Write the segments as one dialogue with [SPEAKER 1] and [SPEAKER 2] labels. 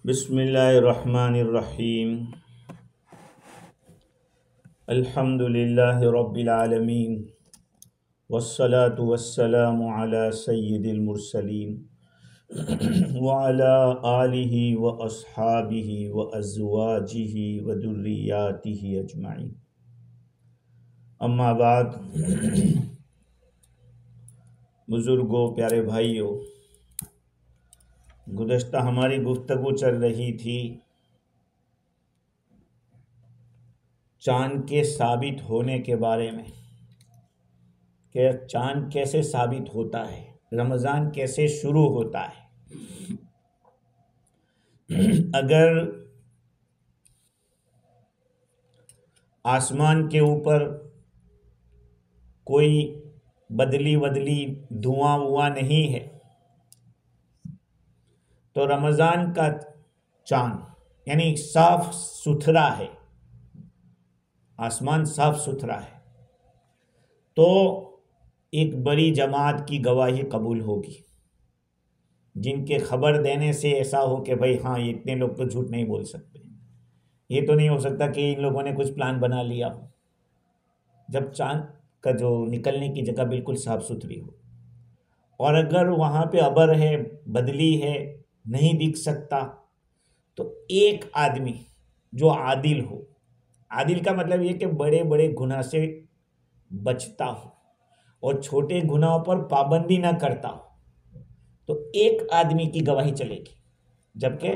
[SPEAKER 1] बिस्मिल्लाहिर्रहमानिर्रहीम। अल्हम्दुलिल्लाहि रब्बिल आलमीन वस्सलातु वस्सलामु अला सय्यिदिल मुरसलीन व अला आलिहि व अस्हाबिहि व अज़वाजिहि व दुर्रियातिहि अजमाइन। अम्मा बाद, बुज़ुर्गों, प्यारे भाइयों, गुज़श्ता हमारी गुफ्तगू चल रही थी चाँद के साबित होने के बारे में कि चाँद कैसे साबित होता है, रमज़ान कैसे शुरू होता है। अगर आसमान के ऊपर कोई बदली बदली धुआं वुआं नहीं है तो रमज़ान का चाँद यानी साफ सुथरा है, आसमान साफ सुथरा है, तो एक बड़ी जमात की गवाही कबूल होगी, जिनके खबर देने से ऐसा हो कि भाई हाँ, ये इतने लोग तो झूठ नहीं बोल सकते। ये तो नहीं हो सकता कि इन लोगों ने कुछ प्लान बना लिया हो। जब चांद का जो निकलने की जगह बिल्कुल साफ सुथरी हो, और अगर वहाँ पे अबर है, बदली है, नहीं दिख सकता, तो एक आदमी जो आदिल हो, आदिल का मतलब ये कि बड़े बड़े गुनाह से बचता हो और छोटे गुनाहों पर पाबंदी ना करता हो, तो एक आदमी की गवाही चलेगी। जबकि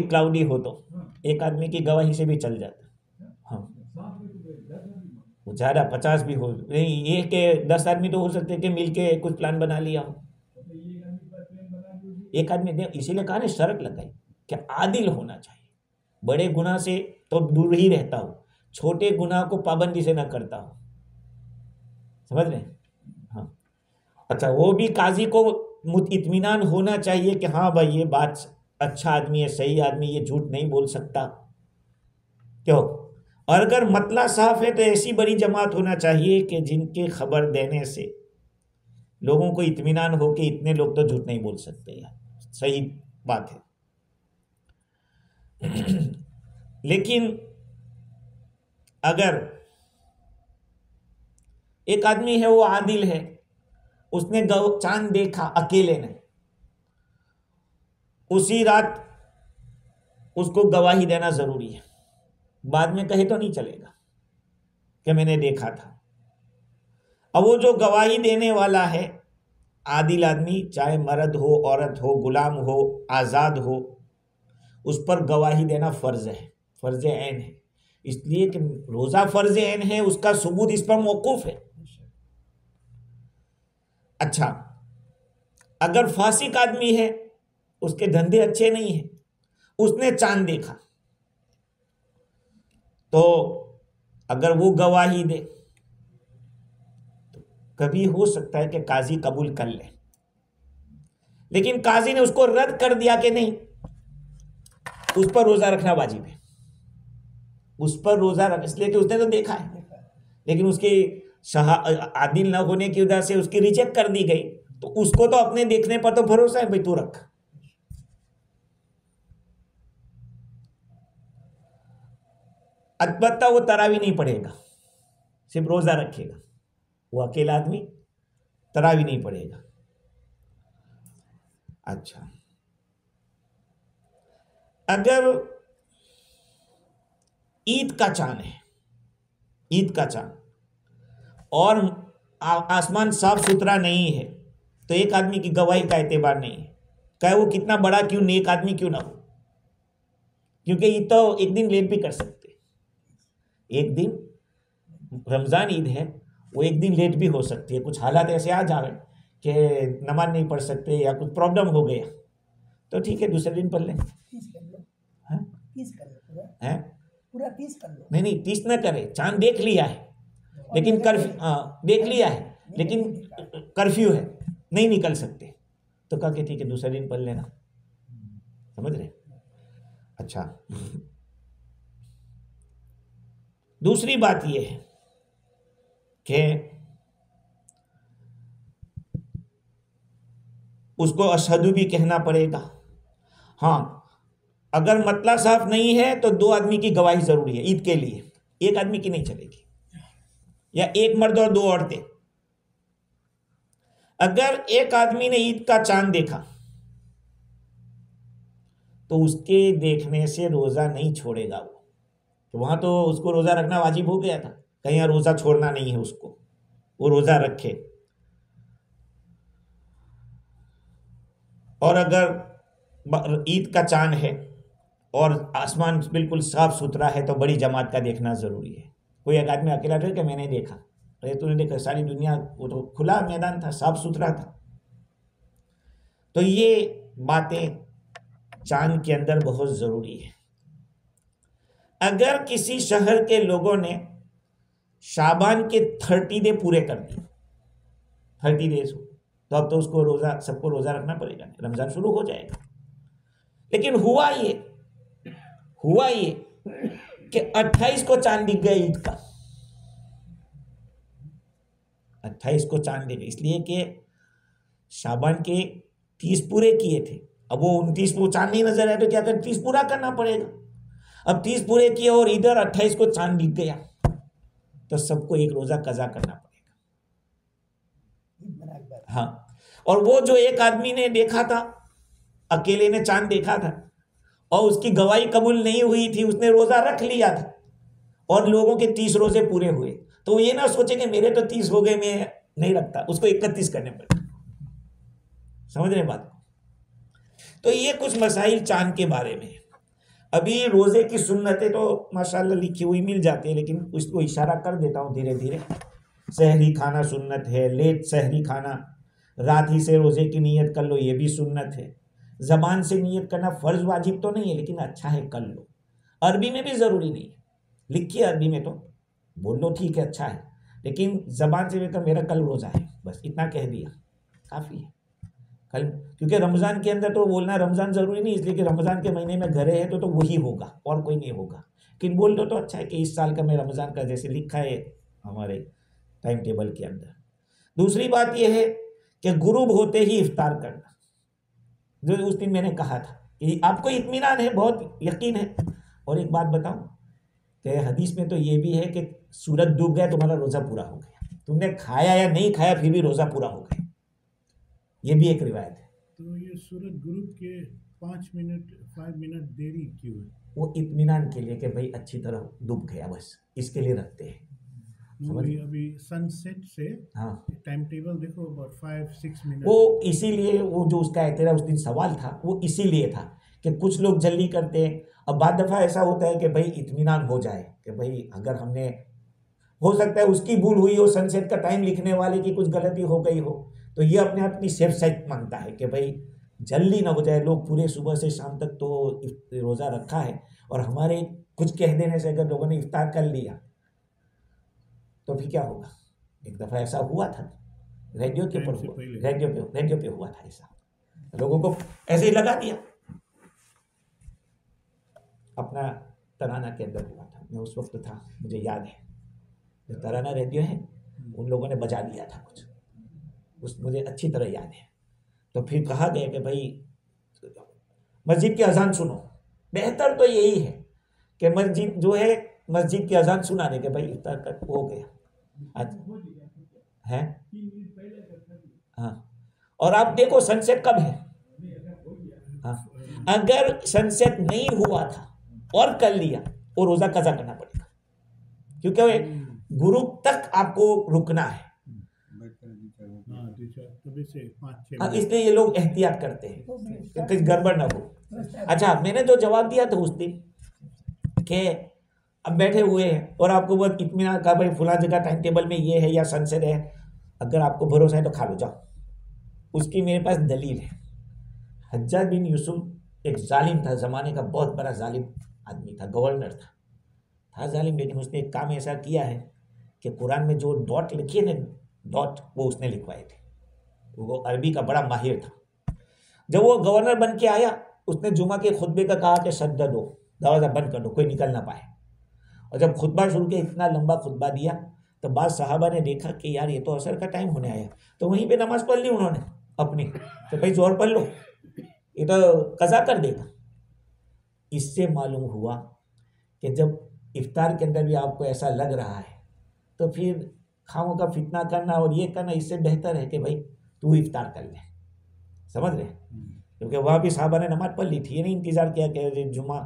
[SPEAKER 1] क्लाउडी हो तो एक आदमी की गवाही से भी चल जाता। हाँ, ज़्यादा 50 भी हो नहीं, ये कि 10 आदमी तो हो सकते कि मिलके कुछ प्लान बना लिया हो। एक आदमी ने इसीलिए कहा ना, शर्त लगाई कि आदिल होना चाहिए, बड़े गुनाह से तो दूर ही रहता हो, छोटे गुनाह को पाबंदी से ना करता हो। समझ रहे? हाँ, अच्छा, वो भी काजी को इत्मीनान होना चाहिए कि हाँ भाई, ये बात अच्छा आदमी है, सही आदमी, ये झूठ नहीं बोल सकता। क्यों? और अगर मतला साफ है तो ऐसी बड़ी जमात होना चाहिए कि जिनके खबर देने से लोगों को इत्मीनान हो कि इतने लोग तो झूठ नहीं बोल सकते यार, सही बात है। लेकिन अगर एक आदमी है, वो आदिल है, उसने चांद देखा अकेले ने, उसी रात उसको गवाही देना जरूरी है। बाद में कहे तो नहीं चलेगा कि मैंने देखा था। अब वो जो गवाही देने वाला है, आदिल आदमी, चाहे मर्द हो, औरत हो, गुलाम हो, आज़ाद हो, उस पर गवाही देना फ़र्ज है, फ़र्ज ऐन है। इसलिए कि रोज़ा फ़र्ज ऐन है, उसका सबूत इस पर मौकूफ़ है। अच्छा, अगर फासिक आदमी है, उसके धंधे अच्छे नहीं हैं, उसने चांद देखा, तो अगर वो गवाही दे तो कभी हो सकता है कि काजी कबूल कर ले, लेकिन काजी ने उसको रद्द कर दिया कि नहीं, उस पर रोजा रखना वाजिब है। उस पर रोजा रख, इसलिए कि उसने तो देखा है, लेकिन उसके आदिल न होने की वजह से उसकी रिजेक्ट कर दी गई, तो उसको तो अपने देखने पर तो भरोसा है, भाई तू रख। अलबत्ता वो तरावी नहीं पढ़ेगा, सिर्फ रोजा रखेगा। वो अकेला आदमी तरावी नहीं पढ़ेगा। अच्छा, अगर ईद का चांद है, ईद का चांद, और आसमान साफ सुथरा नहीं है, तो एक आदमी की गवाही का एतबार नहीं है, चाहे वो कितना बड़ा क्यों, नेक आदमी क्यों ना हो, क्योंकि ये तो एक दिन लेट भी कर सकते। एक दिन रमज़ान ईद है, वो एक दिन लेट भी हो सकती है। कुछ हालात ऐसे आ जाए कि नमाज नहीं पढ़ सकते या कुछ प्रॉब्लम हो गया, तो ठीक है, दूसरे दिन पढ़ लें।
[SPEAKER 2] 30 कर लो, 30 कर लो, पूरा 30 कर लो।
[SPEAKER 1] नहीं 30 ना करे, चांद देख लिया है लेकिन कर्फ्यू, देख लिया है लेकिन कर्फ्यू है, नहीं निकल सकते, तो कहा कि ठीक है, दूसरे दिन पढ़ लेना। समझ रहे? अच्छा, दूसरी बात यह है कि उसको अशहदु भी कहना पड़ेगा, हाँ, अगर मतला साफ नहीं है तो 2 आदमी की गवाही जरूरी है ईद के लिए, एक आदमी की नहीं चलेगी, या एक मर्द और 2 औरतें। अगर एक आदमी ने ईद का चांद देखा तो उसके देखने से रोजा नहीं छोड़ेगा वो, तो वहां तो उसको रोजा रखना वाजिब हो गया था, कहीं यहाँ रोजा छोड़ना नहीं है उसको, वो रोजा रखे। और अगर ईद का चांद है और आसमान बिल्कुल साफ सुथरा है तो बड़ी जमात का देखना जरूरी है। कोई एक आदमी अकेला रहे कि मैंने देखा, अरे तूने देखा, सारी दुनिया, वो तो खुला मैदान था, साफ सुथरा था। तो ये बातें चांद के अंदर बहुत जरूरी है। अगर किसी शहर के लोगों ने शाबान के 30 डे पूरे कर दिए, 30 डेज, तो अब तो उसको रोजा, सबको रोजा रखना पड़ेगा, रमजान शुरू हो जाएगा। लेकिन हुआ ये कि 28 को चांद दिख गया ईद का, 28 को चांद दिख गया, इसलिए कि शाबान के 30 पूरे किए थे। अब वो 29 को चांद नहीं नजर आया तो क्या कर, 30 पूरा करना पड़ेगा। अब 30 पूरे किए और इधर 28 को चांद दिख गया तो सबको एक रोजा कजा करना पड़ेगा। हाँ, और वो जो एक आदमी ने देखा था, अकेले ने चांद देखा था और उसकी गवाही कबूल नहीं हुई थी, उसने रोजा रख लिया था और लोगों के 30 रोजे पूरे हुए, तो ये ना सोचे कि मेरे तो 30 हो गए, मैं नहीं रखता, उसको 31 करने पड़े। समझ रहे बात? तो ये कुछ मसाइल चांद के बारे में। अभी रोजे की सुन्नतें तो माशाल्लाह लिखी हुई मिल जाती है, लेकिन उसको इशारा कर देता हूँ धीरे धीरे। सहरी खाना सुन्नत है, लेट सहरी खाना, रात ही से रोजे की नीयत कर लो, ये भी सुन्नत है। जबान से नीयत करना फर्ज वाजिब तो नहीं है, लेकिन अच्छा है कर लो। अरबी में भी ज़रूरी नहीं है, लिखिए अरबी में तो बोल लो ठीक है अच्छा है, लेकिन जबान से तो मेरा कल रोज़ा है, बस इतना कह दिया काफ़ी है कल। क्योंकि रमज़ान के अंदर तो बोलना रमज़ान ज़रूरी नहीं, इसलिए कि रमज़ान के महीने में घरे है तो वही होगा और कोई नहीं होगा, लेकिन बोल दो तो अच्छा है कि इस साल का मैं रमज़ान का, जैसे लिखा है हमारे टाइम टेबल के अंदर। दूसरी बात यह है कि गुरूब होते ही इफ्तार करना, जो उस दिन मैंने कहा था कि आपको इत्मीनान है, बहुत यकीन है। और एक बात बताऊं कि हदीस में तो ये भी है कि सूरज डूब गया तुम्हारा रोज़ा पूरा हो गया, तुमने खाया या नहीं खाया फिर भी रोज़ा पूरा हो गया, ये भी एक रिवायत है।
[SPEAKER 3] तो ये सूरज ग्रुप के 5 मिनट देरी क्यों है?
[SPEAKER 1] वो इत्मीनान के लिए कि भाई अच्छी तरह डूब गया, बस इसके लिए रखते हैं।
[SPEAKER 3] अभी सनसेट से
[SPEAKER 1] हाँ,
[SPEAKER 3] टाइम टेबल देखो, अबाउट 5-6 मिनट।
[SPEAKER 1] वो इसीलिए वो जो उसका तेरा उस दिन सवाल था वो इसीलिए था कि कुछ लोग जल्दी करते हैं। अब बाद दफ़ा ऐसा होता है कि भाई इत्मीनान हो जाए कि भाई अगर हमने, हो सकता है उसकी भूल हुई हो, सनसेट का टाइम लिखने वाले की कुछ गलती हो गई हो, तो ये अपने अपनी सेफ साइड मांगता है कि भाई जल्दी ना हो जाए। लोग पूरे सुबह से शाम तक तो रोज़ा रखा है और हमारे कुछ कह देने से अगर लोगों ने इफ्तार कर लिया तो फिर क्या होगा। एक दफ़ा ऐसा हुआ था, रेडियो के ऊपर हुआ, रेडियो पे हुआ था ऐसा, लोगों को ऐसे ही लगा दिया। अपना तराना के अंदर हुआ था, मैं उस वक्त था, मुझे याद है, जो तराना रेडियो है उन लोगों ने बजा दिया था कुछ, उस मुझे अच्छी तरह याद है। तो फिर कहा गया कि भाई मस्जिद की अजान सुनो, बेहतर तो यही है कि मस्जिद जो है, मस्जिद की अजान सुना दे कि भाई इफ्तार कर हो गया है। हाँ, और आप देखो सनसेट कब है। हाँ, अगर सनसेट नहीं हुआ था और कर लिया वो रोज़ा कज़ा करना पड़ेगा, क्योंकि ग्रुप तक आपको रुकना है। इसलिए ये लोग एहतियात करते हैं कि कुछ गड़बड़ ना हो। अच्छा, मैंने जो जवाब दिया था उस दिन कि अब बैठे हुए हैं और आपको बहुत इत्मीनान का भाई फुला जगह टाइम टेबल में ये है या सनसेट है, अगर आपको भरोसा है तो खा लो जाओ। उसकी मेरे पास दलील है। हज्जाज बिन यूसुफ एक जालिम था, ज़माने का बहुत बड़ा जालिम आदमी था, गवर्नर था जालिम, लेकिन उसने एक काम ऐसा किया है कि कुरान में जो डॉट लिखी है ना, डॉट वो उसने लिखवाए थे। वो अरबी का बड़ा माहिर था। जब वो गवर्नर बन के आया, उसने जुमा के खुतबे का कहा कि शद्द दो, दरवाज़ा बंद कर दो, कोई निकल ना पाए। और जब खुतबा शुरू किया, इतना लंबा खुतबा दिया, तो बाद सहाबा ने देखा कि यार ये तो असर का टाइम होने आया, तो वहीं पे नमाज पढ़ ली उन्होंने अपनी, तो भाई जोर पढ़ लो। ये तो कज़ा कर देगा। इससे मालूम हुआ कि जब इफ्तार के अंदर भी आपको ऐसा लग रहा है तो फिर खामों का फितना करना और ये करना, इससे बेहतर है कि भाई तू इफ्तार कर ले। समझ रहे? क्योंकि वहाँ भी साहबा ने नमाज पढ़ ली थी, ये नहीं इंतज़ार किया कि जुमा,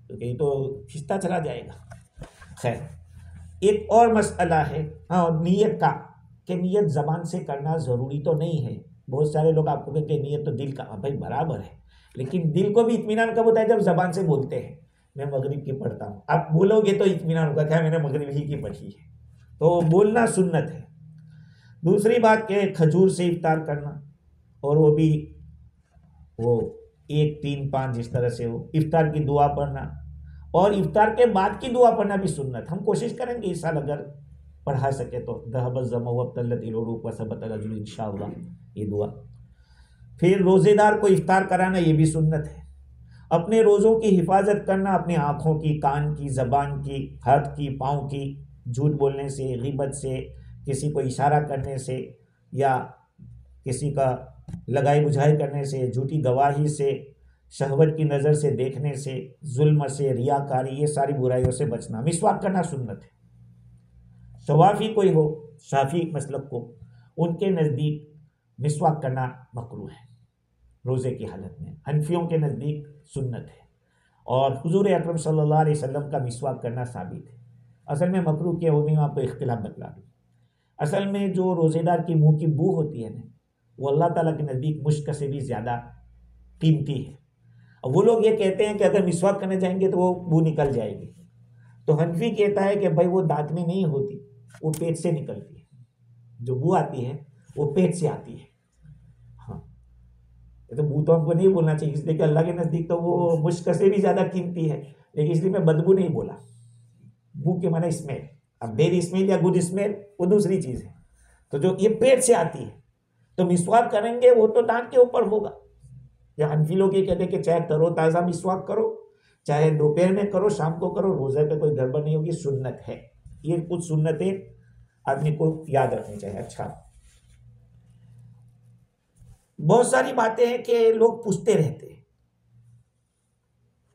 [SPEAKER 1] क्योंकि ये तो खिंचता चला जाएगा। खैर, एक और मसला है हाँ नीयत का, कि नीयत ज़बान से करना ज़रूरी तो नहीं है। बहुत सारे लोग आपको कहते हैं नीयत तो दिल का, भाई बराबर है, लेकिन दिल को भी इत्मीनान कब होता है? जब ज़बान से बोलते हैं मैं मगरिब की पढ़ता हूँ, आप बोलोगे तो इत्मीनान होगा क्या मैंने मगरिब ही की पढ़ी है, तो बोलना सुन्नत है। दूसरी बात के खजूर से इफ्तार करना, और वो भी वो 1, 3, 5 जिस तरह से हो, इफ्तार की दुआ पढ़ना, और इफ्तार के बाद की दुआ पढ़ना भी सुन्नत। हम कोशिश करेंगे इस साल अगर पढ़ा सके तो इंशाअल्लाह ये दुआ। फिर रोज़ेदार को इफ्तार कराना, ये भी सुन्नत है। अपने रोज़ों की हिफाजत करना, अपनी आँखों की, कान की, ज़बान की, हाथ की, पाँव की, झूठ बोलने से, ग़ीबत से, किसी को इशारा करने से, या किसी का लगाई बुझाई करने से, झूठी गवाही से, शहवत की नज़र से देखने से, जुल्म से, रियाकारी, ये सारी बुराइयों से बचना। मिसवाक करना सुन्नत है। शवाफी कोई हो, शाफी मसलक को, उनके नज़दीक मिसवाक करना मकरूह है रोज़े की हालत में। हनफियों के नज़दीक सुन्नत है, और हुजूर अकरम सल्लल्लाहु अलैहि वसल्लम का मिसवाक करना साबित है। असल में मकरूह क्या होगी, मैं आपको इख्तिलाफ बतला दूँ। असल में जो रोज़ेदार की मुँह की बू होती है ना, वो अल्लाह ताला के नज़दीक मुश्क से भी ज़्यादा कीमती है। और वो लोग ये कहते हैं कि अगर मिसवाक करने जाएंगे तो वो बू निकल जाएगी, तो हनफी कहता है कि भाई वो दांत में नहीं होती, वो पेट से निकलती है। जो बू आती है वो पेट से आती है। हाँ, तो बू तो हमको नहीं बोलना चाहिए, इसलिए कि अल्लाह के नज़दीक तो वो मुश्क से भी ज़्यादा कीमती है, लेकिन इसलिए मैं बदबू नहीं बोला। बू के माने स्मेल, अब बेड स्मेल या गुड स्मेल वो दूसरी चीज़ है। तो जो ये पेट से आती है, तो मिसवाक करेंगे वो तो दांत के ऊपर होगा। या हनफी लोग ये कहते हैं कि चाहे तरोताज़ा मिसवाक करो, चाहे दोपहर में करो, शाम को करो, रोज़े पे कोई गड़बड़ नहीं होगी, सुन्नत है। ये कुछ सुन्नतें आदमी को याद रखनी चाहिए। अच्छा, बहुत सारी बातें हैं कि लोग पूछते रहते हैं।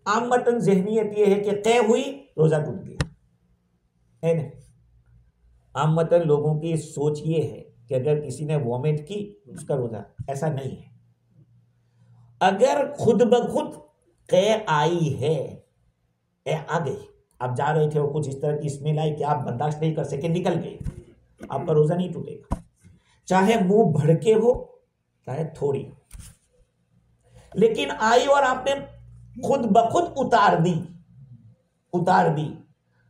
[SPEAKER 1] आमतन ज़हनियत ये है कि तय हुई रोज़ा टूट गया, है ना। आमतन लोगों की सोच ये है कि अगर किसी ने वॉमिट की उसका रोज़ा, ऐसा नहीं है। अगर खुद ब खुद कह आई है, आ गई, आप जा रहे थे और कुछ इस तरह की स्मेल आई कि आप बर्दाश्त नहीं कर सके, निकल गए, आपका रोज़ा नहीं टूटेगा। चाहे मुंह भड़के हो, चाहे थोड़ी, लेकिन आई और आपने खुद ब खुद उतार दी।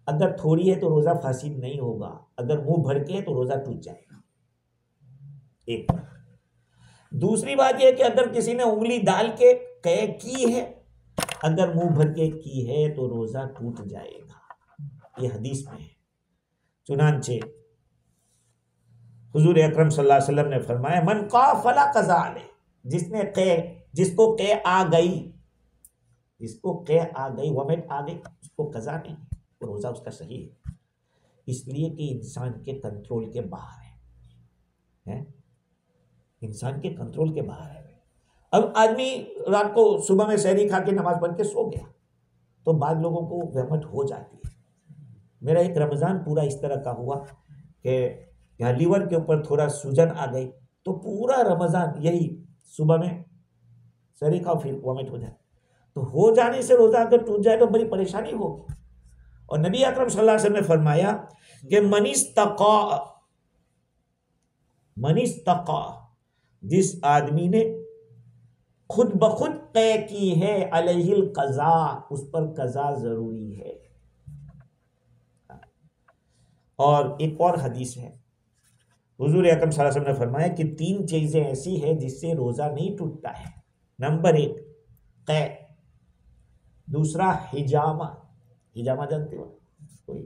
[SPEAKER 1] अगर थोड़ी है तो रोज़ा फासिद नहीं होगा, अगर मुंह भड़के है तो रोज़ा टूट जाएगा। एक बात। दूसरी बात यह कि अगर किसी ने उंगली डाल के कह की है, अगर मुंह भर के की है तो रोज़ा टूट जाएगा। ये हदीस में है। चुनांचे हुजूर अकरम सल्लल्लाहु अलैहि वसल्लम ने फरमाया, मन का फला कज़ा अलैह, जिसको कह आ गई, वमिट आ गई, उसको कज़ा नहीं, तो रोज़ा उसका सही है। इसलिए कि इंसान के कंट्रोल के बाहर है, इंसान के कंट्रोल के बाहर है। अब आदमी रात को सुबह में सहरी खा के नमाज पढ़ के सो गया, तो बाद लोगों को वहमत हो जाती है। मेरा एक रमज़ान पूरा इस तरह का हुआ कि यहाँ लीवर के ऊपर थोड़ा सूजन आ गई, तो पूरा रमज़ान यही सुबह में सहरी खाओ फिर वॉमिट हो जाए, तो हो जाने से रोज़ा अगर टूट जाए तो बड़ी परेशानी होगी। और नबी अकरम सल्लल्लाहु अलैहि वसल्लम ने फरमाया कि मनिस्तक़ा, जिस आदमी ने खुद ब खुद तय की है, अलैहिल क़ज़ा, उस पर क़ज़ा ज़रूरी है। और एक और हदीस है, हुजूर अकरम सल्लल्लाहु अलैहि वसल्लम ने फरमाया कि 3 चीज़ें ऐसी हैं जिससे रोज़ा नहीं टूटता है। नंबर 1 तय, दूसरा हिजामा जानते हो, कोई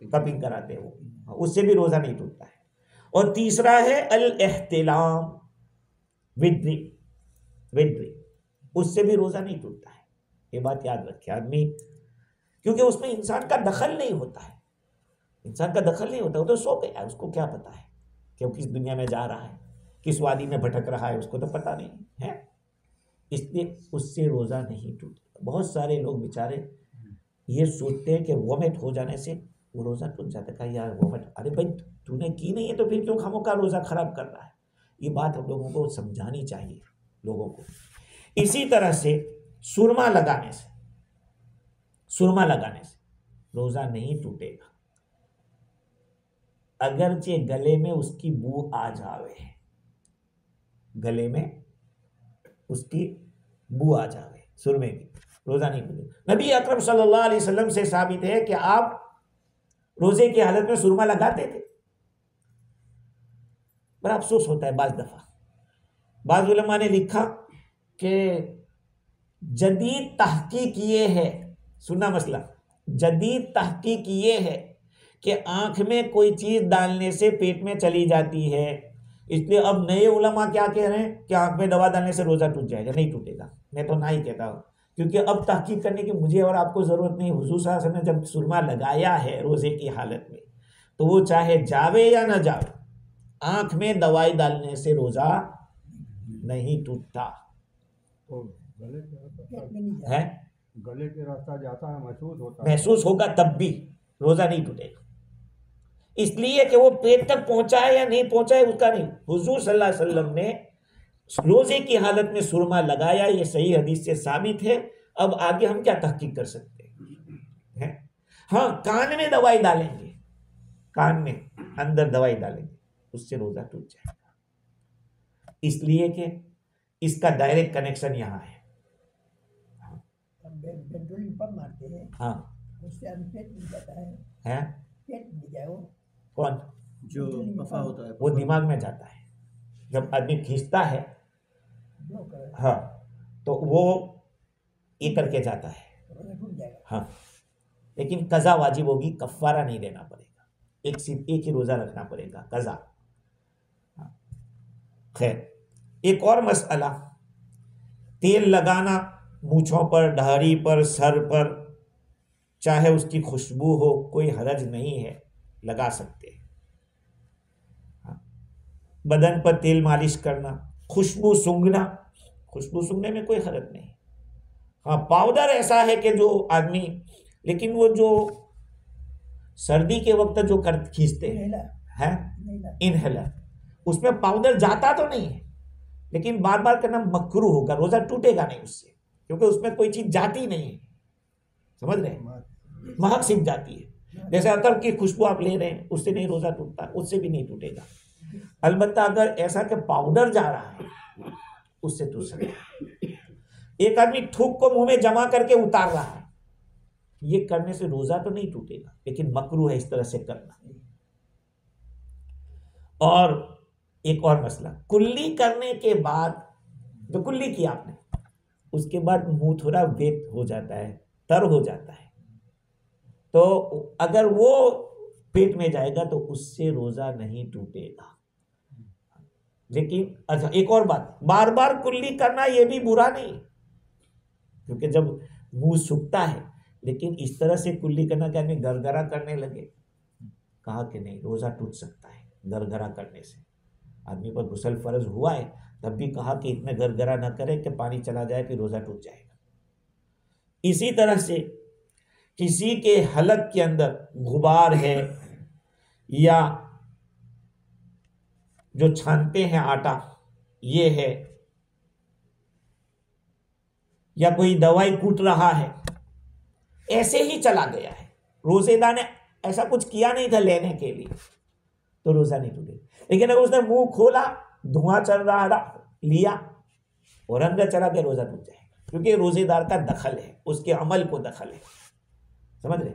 [SPEAKER 1] कपिंग कराते हो, उससे भी रोज़ा नहीं टूटता है। और तीसरा है अल एहतिलाम, विद्री, उससे भी रोज़ा नहीं टूटता है। ये बात याद रखे आदमी, क्योंकि उसमें इंसान का दखल नहीं होता है, वो तो सो गया, उसको क्या पता है कि वो किस दुनिया में जा रहा है, किस वादी में भटक रहा है, उसको तो पता नहीं है। इसलिए उससे रोज़ा नहीं टूटेगा। बहुत सारे लोग बेचारे ये सोचते हैं कि वोमिट हो जाने से वो रोज़ा टूट जाता है। कहा यार वोमिट, अरे भाई तूने की नहीं है तो फिर क्यों खामोखा रोज़ा खराब कर रहा है। ये बात हम लोगों को समझानी चाहिए लोगों को। इसी तरह से सुरमा लगाने से रोज़ा नहीं टूटेगा अगरचे गले में उसकी बू आ जावे, गले में उसकी बू आ जावे सुरमे की, रोज़ा नहीं टूटेगा। नबी अकरम सल्लल्लाहु अलैहि वसल्लम से साबित है कि आप रोज़े की हालत में सुरमा लगाते थे। बड़ा अफसोस होता है बाज़ उलमा ने लिखा कि जदीद तहकीक ये है, सुनना मसला, जदीद तहकीक ये है कि आंख में कोई चीज़ डालने से पेट में चली जाती है, इसलिए अब नए उलमा क्या कह रहे हैं कि आंख में दवा डालने से रोज़ा टूट जाएगा। नहीं टूटेगा, मैं तो ना ही कहता हूँ, क्योंकि अब तहकीक करने की मुझे और आपको ज़रूरत नहीं। हुज़ूर सल्लल्लाहु अलैहि वसल्लम ने जब सुरमा लगाया है रोज़े की हालत में, तो वो चाहे जावे या ना जावे, आंख में दवाई डालने से रोज़ा नहीं टूटता
[SPEAKER 4] तो गले के रास्ता जाता है,
[SPEAKER 1] महसूस होगा, तब भी रोज़ा नहीं टूटेगा। इसलिए कि वो पेट तक पहुंचा है या नहीं पहुंचा है उसका नहीं। हुजूर सल्लल्लाहु अलैहि वसल्लम ने रोजे की हालत में सुरमा लगाया, ये सही हदीस से साबित है। अब आगे हम क्या तहकीक कर सकते हैं? हाँ, कान में दवाई डालेंगे, कान में अंदर दवाई डालेंगे, उससे रोजा टूट जाएगा, इसलिए कि इसका डायरेक्ट कनेक्शन यहाँ है।
[SPEAKER 2] पेट्रोल पंप मारते हैं,
[SPEAKER 1] हाँ,
[SPEAKER 2] उससे पेट मिल जाता है,
[SPEAKER 1] हैं?
[SPEAKER 2] पेट मिल जाए, वो
[SPEAKER 1] कौन
[SPEAKER 5] जो पफा होता है
[SPEAKER 1] वो दिमाग में जाता है जब आदमी खींचता है, हाँ, तो वो ये करके जाता है,
[SPEAKER 2] टूट जाएगा।
[SPEAKER 1] हाँ, लेकिन कज़ा वाजिब होगी, कफ़ारा नहीं देना पड़ेगा, सिर्फ एक ही रोज़ा रखना पड़ेगा, कज़ा। खैर, एक और मसला, तेल लगाना मूँछों पर, दाढ़ी पर, सर पर, चाहे उसकी खुशबू हो, कोई हरज नहीं है, लगा सकते हैं। बदन पर तेल मालिश करना, खुशबू सूंघने में कोई हरज नहीं। हाँ, पाउडर ऐसा है कि जो आदमी, लेकिन वो जो सर्दी के वक्त जो कर खींचते हैं इनहेलर, उसमें पाउडर जाता तो नहीं है, लेकिन बार बार करना मकरूह होगा, रोजा टूटेगा नहीं उससे, क्योंकि उसमें कोई चीज जाती नहीं है, समझ रहे हैं, महक सिर्फ जाती है। जैसे अतर की खुशबू आप ले रहे हैं, उससे नहीं रोजा टूटता, उससे भी नहीं टूटेगा। अलबत्ता अगर ऐसा कि पाउडर जा रहा है, उससे टूट सकता है। एक आदमी थूक को मुंह में जमा करके उतार रहा है, ये करने से रोजा तो नहीं टूटेगा, लेकिन मकरूह है इस तरह से करना। और एक और मसला, कुल्ली करने के बाद, जो कुल्ली की आपने, उसके बाद मुंह थोड़ा वेट हो जाता है, तर हो जाता है, तो अगर वो पेट में जाएगा तो उससे रोजा नहीं टूटेगा। लेकिन अच्छा, एक और बात, बार बार कुल्ली करना ये भी बुरा नहीं, क्योंकि जब मुंह सूखता है, लेकिन इस तरह से कुल्ली करना कि आदमी गरगरा करने लगे, कहा कि नहीं, रोजा टूट सकता है गरगरा करने से। आदमी पर गुस्ल फर्ज हुआ है, तब भी कहा कि इतना गरगरा ना करे कि पानी चला जाए, फिर रोजा टूट जाएगा। इसी तरह से किसी के हलक के अंदर गुबार है, या जो छानते हैं आटा ये है, या कोई दवाई कूट रहा है, ऐसे ही चला गया है, रोजेदार ने ऐसा कुछ किया नहीं था लेने के लिए, तो रोजा नहीं टूटेगा। लेकिन अगर उसने मुंह खोला, धुआं चल रहा था, लिया और अंदर चला गया, रोजा टूट जाएगा, क्योंकि रोजेदार का दखल है, उसके अमल को दखल है, समझ रहे।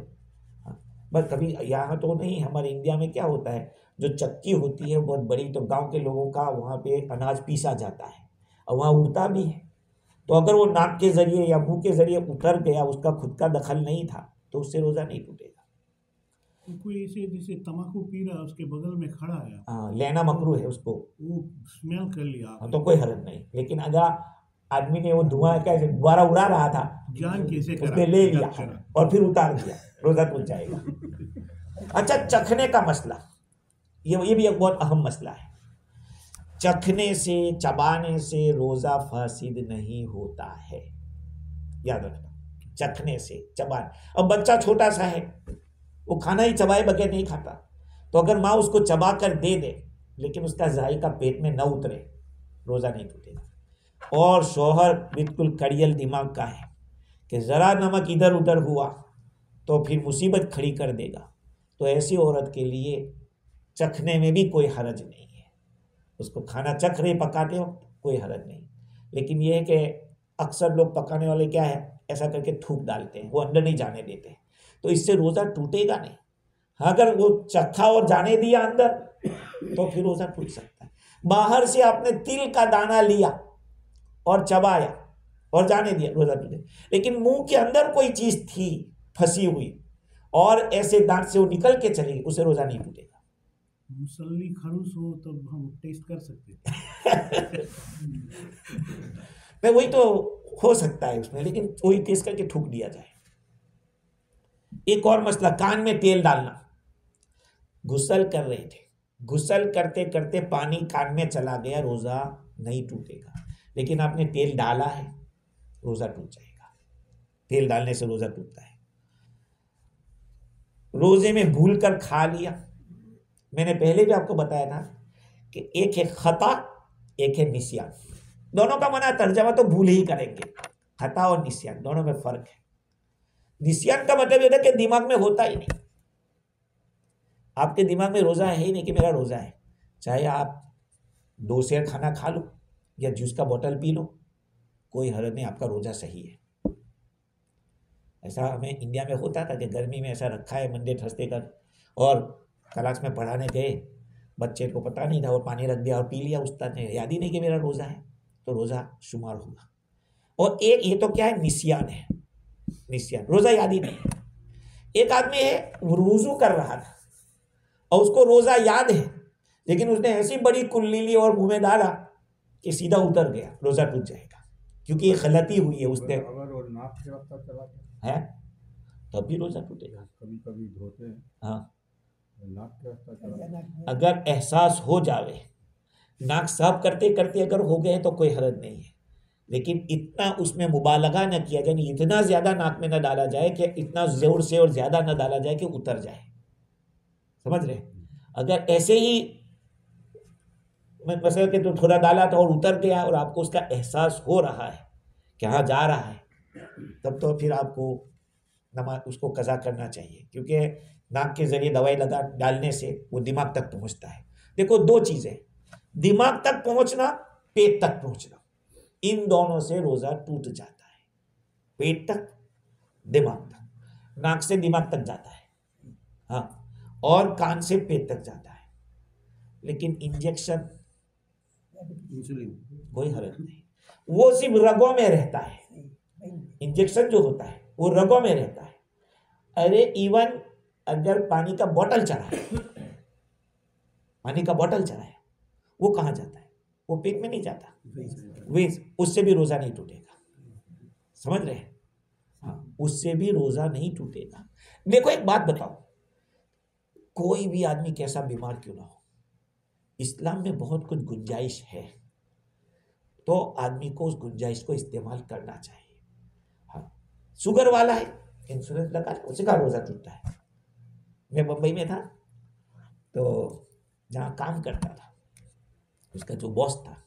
[SPEAKER 1] बस कभी यहाँ तो नहीं, हमारे इंडिया में क्या होता है, जो चक्की होती है बहुत बड़ी, तो गांव के लोगों का वहाँ पे अनाज पीसा जाता है और वहाँ उड़ता भी है, तो अगर वो नाक के जरिए या मुंह के जरिए उतर गया, उसका खुद का दखल नहीं था, तो उससे रोजा नहीं टूटेगा।
[SPEAKER 3] तो कोई ऐसे जैसे तम्बाकू पी रहा है, उसके बगल में खड़ा है,
[SPEAKER 1] हाँ, लेना मकरूह है उसको,
[SPEAKER 3] वो स्मेल कर लिया,
[SPEAKER 1] हाँ, तो कोई हरज नहीं। लेकिन अगर आदमी ने वो धुआं कैसे दोबारा उड़ा रहा था,
[SPEAKER 3] जान कैसे करा,
[SPEAKER 1] उसने ले लिया और फिर उतार दिया, रोजा टूट जाएगा। अच्छा, चखने का मसला, ये भी एक बहुत अहम मसला है। चखने से, चबाने से रोजा फासिद नहीं होता है, याद रखना। चखने से, चबाने। अब बच्चा छोटा सा है, वो खाना ही चबाए बगैर नहीं खाता, तो अगर माँ उसको चबा कर दे दे लेकिन उसका जायका पेट में न उतरे, रोजा नहीं टूटेगा। और शौहर बिल्कुल कड़ियल दिमाग का है कि जरा नमक इधर उधर हुआ तो फिर मुसीबत खड़ी कर देगा, तो ऐसी औरत के लिए चखने में भी कोई हरज नहीं है। उसको खाना चख रहे पकाते हो कोई हरज नहीं, लेकिन यह है कि अक्सर लोग पकाने वाले क्या है, ऐसा करके थूक डालते हैं, वो अंदर नहीं जाने देते, तो इससे रोज़ा टूटेगा नहीं। अगर वो चखा और जाने दिया अंदर तो फिर रोज़ा टूट सकता है। बाहर से आपने तिल का दाना लिया और चबाया और जाने दिया, रोज़ा टूटे। लेकिन मुंह के अंदर कोई चीज़ थी फंसी हुई और ऐसे दांत से वो निकल के चली, उसे रोज़ा नहीं टूटेगा।
[SPEAKER 3] मुसल्ली खरूस हो तब हम टेस्ट कर सकते हैं।
[SPEAKER 1] मैं वही तो हो सकता है उसमें, लेकिन वही टेस्ट करके ठूक दिया जाए। एक और मसला, कान में तेल डालना। गुस्ल कर रहे थे, गुस्ल करते करते पानी कान में चला गया, रोजा नहीं टूटेगा। लेकिन आपने तेल डाला है, रोजा टूट जाएगा। तेल डालने से रोजा टूटता है। रोजे में भूल कर खा लिया, मैंने पहले भी आपको बताया था कि एक है खता, एक है निस्यान। दोनों का मना तर्जमा तो भूल ही करेंगे, खता और निस्यान दोनों में फर्क है। निस्यान का मतलब यह है कि दिमाग में होता ही नहीं, आपके दिमाग में रोजा है ही नहीं कि मेरा रोजा है, चाहे आप 2 सेर खाना खा लो या जूस का बोतल पी लो, कोई हरज नहीं, आपका रोजा सही है। ऐसा हमें इंडिया में होता था कि गर्मी में ऐसा रखा है मंडे थर्सडे का, और क्लास में पढ़ाने गए, बच्चे को पता नहीं था और पानी रख दिया और पी लिया, उस्ताद ने याद ही नहीं कि मेरा रोजा है, तो रोजा शुमार होगा। और एक ये तो क्या है, निस्यान है, निस्यान रोजा याद ही नहीं है। एक आदमी है वुजू कर रहा था और उसको रोजा याद है, लेकिन उसने ऐसी बड़ी कुल्ली ली और मुंह में डाला कि सीधा उतर गया, रोजा टूट जाएगा, क्योंकि ये गलती हुई है उसने।
[SPEAKER 4] अगर वो नाक से रास्ता चला
[SPEAKER 1] है तब भी रोजा टूटेगा।
[SPEAKER 4] कभी कभी धोते हैं,
[SPEAKER 1] हाँ,
[SPEAKER 4] नाक के रास्ता चला,
[SPEAKER 1] अगर एहसास हो जावे, नाक साफ करते करते अगर हो गए तो कोई हरज नहीं है, लेकिन इतना उसमें मुबालगा न किया जाए, इतना ज्यादा नाक में न डाला जाए कि इतना जोर से और ज्यादा न डाला जाए कि उतर जाए, समझ रहे। अगर ऐसे ही मतलब कि तो थोड़ा डाला था और उतर गया और आपको उसका एहसास हो रहा है कि हाँ जा रहा है, तब तो फिर आपको नमाज उसको कज़ा करना चाहिए, क्योंकि नाक के जरिए दवाई लगा डालने से वो दिमाग तक पहुंचता है। देखो 2 चीजें, दिमाग तक पहुंचना, पेट तक पहुंचना, इन दोनों से रोजा टूट जाता है। पेट तक, दिमाग तक, नाक से दिमाग तक जाता है, हाँ, और कान से पेट तक जाता है। लेकिन इंजेक्शन
[SPEAKER 5] इंसुलिन
[SPEAKER 1] कोई हरज नहीं, वो सिर्फ रगों में रहता है। इंजेक्शन जो होता है वो रगों में रहता है। अरे इवन अगर पानी का बोतल चढ़ा है, पानी का बोतल चढ़ा है, वो कहाँ जाता है, वो पेट में नहीं जाता, वे उससे भी रोजा नहीं टूटेगा, समझ रहे हैं। हाँ, उससे भी रोजा नहीं टूटेगा। देखो एक बात बताओ, कोई भी आदमी कैसा बीमार क्यों ना हो, इस्लाम में बहुत कुछ गुंजाइश है, तो आदमी को उस गुंजाइश को इस्तेमाल करना चाहिए। हाँ, शुगर वाला है, इंश्योरेंस लगा, उसी का रोजा टूटता है। मैं मुंबई में था, तो जहाँ काम करता था उसका जो बॉस था,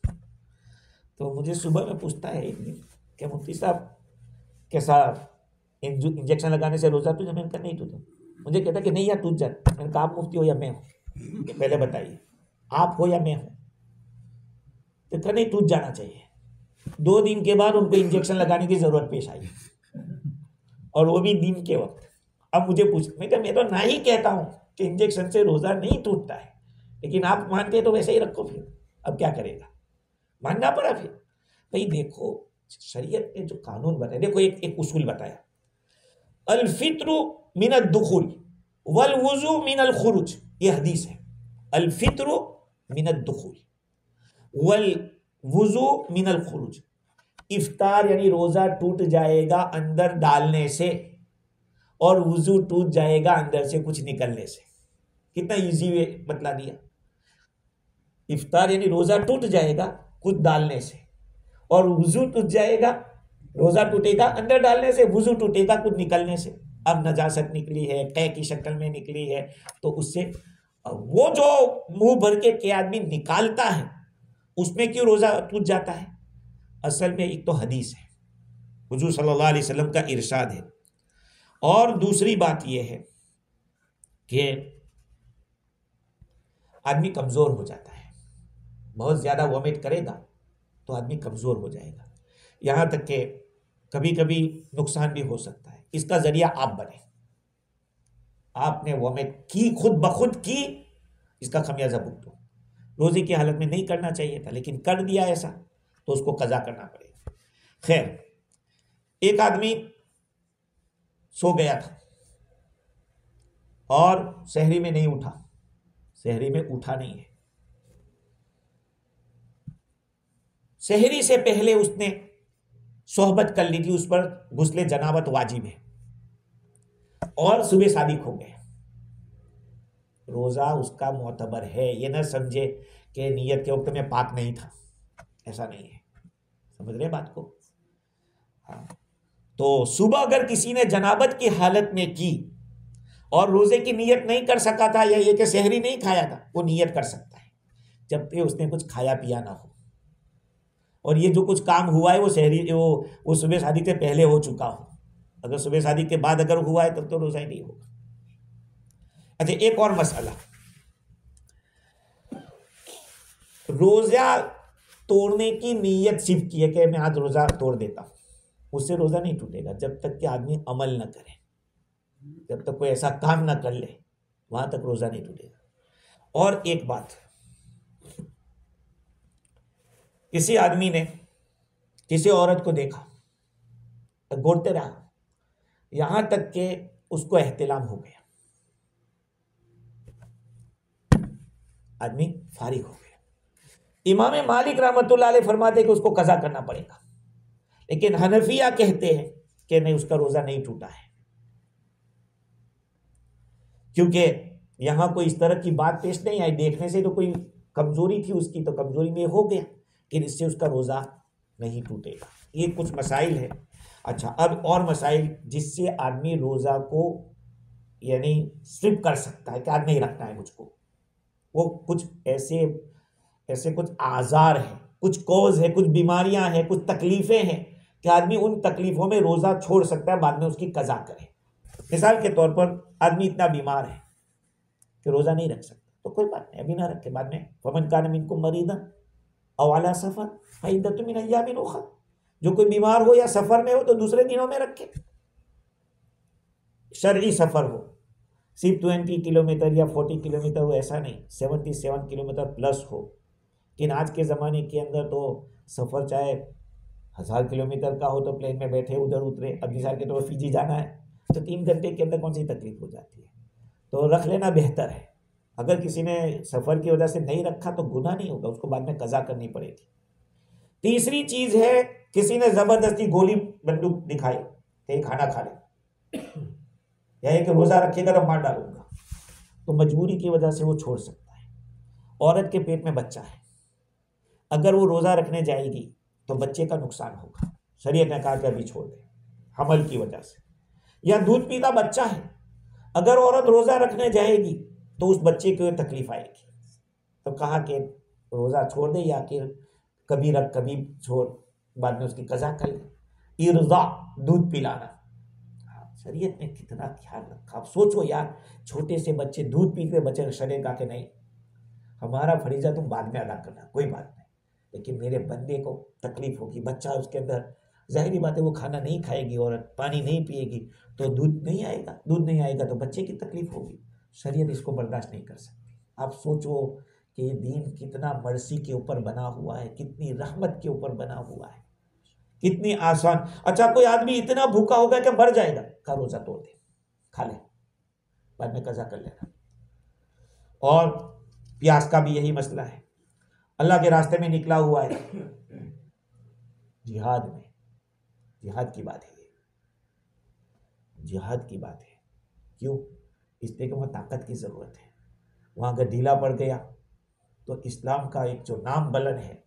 [SPEAKER 1] तो मुझे सुबह में पूछता है एक दिन कि मुफ्ती साहब कैसा इंजेक्शन लगाने से रोजा टूटा? मैंने कहा नहीं टूटा। मुझे कहता कि नहीं यार टूट जाता। मैंने कहा आप मुफ्ती हो या मैं हूँ, पहले बताइए, आप हो या मैं हूँ? तो कहा नहीं टूट जाना चाहिए। 2 दिन के बाद उनको इंजेक्शन लगाने की जरूरत पेश आई, और वो भी दिन के वक्त। अब मुझे मैं तो ना ही कहता हूँ कि इंजेक्शन से रोजा नहीं टूटता है, लेकिन आप मानते तो वैसे ही रखो, फिर अब क्या करेगा, मानना पड़ा फिर। भाई देखो शरीयत ने जो कानून बताया, देखो एक उसूल बताया, अल फित्रू मिनल दुखुल वल वुजू मिनल खुरुज, ये हदीस है। अल फित्रू मिनल दुखुल वल वुजू मिनल खुरुज, इफ्तार यानी रोजा टूट जाएगा अंदर डालने से, और वुजू टूट जाएगा अंदर से कुछ निकलने से। कितना इजी वे बतला दिया। इफ्तार यानी रोजा टूट जाएगा कुछ डालने से, और वुजू टूट जाएगा, रोजा टूटेगा अंदर डालने से, वुजू टूटेगा कुछ निकलने से। अब नजासत निकली है, कै की शक्ल में निकली है, तो उससे वो जो मुंह भर के आदमी निकालता है उसमें क्यों रोजा टूट जाता है? असल में एक तो हदीस है, हुजूर सल्लल्लाहु अलैहि वसल्लम का इरशाद है, और दूसरी बात यह है कि आदमी कमजोर हो जाता है, बहुत ज्यादा वॉमिट करेगा तो आदमी कमजोर हो जाएगा, यहां तक कि कभी कभी नुकसान भी हो सकता है। इसका जरिया आप बने, आपने वॉमिट की, खुद बखुद की, इसका खमियाजा भुगतो। रोजे की हालत में नहीं करना चाहिए था लेकिन कर दिया ऐसा, तो उसको कजा करना पड़ेगा। खैर, एक आदमी सो गया था और सहरी में नहीं उठा, सहरी में उठा नहीं है, सहरी से पहले उसने सोहबत कर ली थी, उस पर गुस्ले जनाबत वाजिब है, और सुबह शादी हो गया, रोजा उसका मोतबर है। ये ना समझे कि नियत के वक्त में पाक नहीं था, ऐसा नहीं है, समझ रहे बात को? हाँ, तो सुबह अगर किसी ने जनाबत की हालत में की और रोजे की नियत नहीं कर सका था, या ये कि सहरी नहीं खाया था, वो नियत कर सकता है जब तक उसने कुछ खाया पिया ना हो, और ये जो कुछ काम हुआ है वो सहरी वो सुबह शादी के पहले हो चुका हो। अगर सुबह शादी के बाद अगर हुआ है तब तो रोजा ही नहीं होगा। अच्छा, एक और मसला, रोजा तोड़ने की नीयत सिर्फ की है कि मैं आज रोजा तोड़ देता हूं, उससे रोजा नहीं टूटेगा जब तक कि आदमी अमल न करे, जब तक कोई ऐसा काम ना कर ले वहां तक रोजा नहीं टूटेगा। और एक बात, किसी आदमी ने किसी औरत को देखा, घूरते रहा, यहां तक कि उसको एहतिलाम हो गया, आदमी फारिग हो गया। इमाम मालिक रहमतुल्लाह अलैह फरमाते कि उसको कज़ा करना पड़ेगा, लेकिन हनफिया कहते हैं कि नहीं, उसका रोजा नहीं टूटा है, क्योंकि यहां कोई इस तरह की बात पेश नहीं आई, देखने से तो कोई कमजोरी थी उसकी, तो कमजोरी में हो गया, लेकिन इससे उसका रोजा नहीं टूटेगा। ये कुछ मसाइल है। अच्छा, अब और मसाइल जिससे आदमी रोजा को यानी स्ट्रिप कर सकता है कि आज नहीं रखना है मुझको, वो कुछ ऐसे कुछ आजार है, कुछ कॉज है, कुछ बीमारियां हैं, कुछ तकलीफें हैं कि आदमी उन तकलीफों में रोजा छोड़ सकता है, बाद में उसकी कज़ा करे। मिसाल के तौर पर आदमी इतना बीमार है कि रोजा नहीं रख सकता, तो कोई बात नहीं, अभी ना रखे, बाद में फमन कान मिनकुम मरीदन औ अला सफर फइद्दतुम मिन अय्यामिन उखर, जो कोई बीमार हो या सफर में हो तो दूसरे दिनों में रखे। शरई सफर हो, सिर्फ 20 किलोमीटर या 40 किलोमीटर हो, ऐसा नहीं, 77 किलोमीटर प्लस हो। लेकिन आज के ज़माने के अंदर तो सफ़र चाहे 1000 किलोमीटर का हो तो प्लेन में बैठे उधर उतरे। अब मिसाल के तौर पर फिजी जाना है तो 3 घंटे के अंदर कौन सी तकलीफ हो जाती है, तो रख लेना बेहतर है। अगर किसी ने सफ़र की वजह से नहीं रखा तो गुनाह नहीं होगा, उसको बाद में कज़ा करनी पड़ेगी। तीसरी चीज़ है, किसी ने ज़बरदस्ती गोली बंदूक दिखाई कि खाना खा ले, या कि रोज़ा रखेगा तो मार डालूंगा, तो मजबूरी की वजह से वो छोड़ सकता है। औरत के पेट में बच्चा है, अगर वो रोज़ा रखने जाएगी तो बच्चे का नुकसान होगा, शरीयत ने कहा कि अभी छोड़ दे हमल की वजह से। या दूध पीता बच्चा है, अगर औरत रोज़ा रखने जाएगी तो उस बच्चे को तकलीफ आएगी, तो कहा कि रोज़ा छोड़ दे, या कि कभी रख कभी छोड़, बाद में उसकी कज़ा कर ले। इर्ज़ा, दूध पिलाना, शरीयत ने कितना ख्याल रखा। आप सोचो यार, छोटे से बच्चे दूध पीते बच्चे, शरीयत कहा कि नहीं, हमारा फरीजा तुम बाद में अदा करना, कोई बात नहीं, लेकिन मेरे बंदे को तकलीफ होगी, बच्चा उसके अंदर, जाहिर बात है वो खाना नहीं खाएगी, औरत पानी नहीं पिएगी तो दूध नहीं आएगा, दूध नहीं आएगा तो बच्चे की तकलीफ होगी। शरीयत इसको बर्दाश्त नहीं कर सकती। आप सोचो कि दीन कितना मर्सी के ऊपर बना हुआ है, कितनी रहमत के ऊपर बना हुआ है, कितनी आसान। अच्छा, कोई आदमी इतना भूखा होगा कि मर जाएगा, का रोजा तोड़ दे, खा ले, बाद में कज़ा कर लेना। और प्यास का भी यही मसला है, अल्लाह के रास्ते में निकला हुआ है, जिहाद में, जिहाद की बात है ये, जिहाद की बात है। क्यों? इसलिए कि वहाँ ताकत की ज़रूरत है, वहाँ अगर ढीला पड़ गया तो इस्लाम का एक जो नाम बुलंद है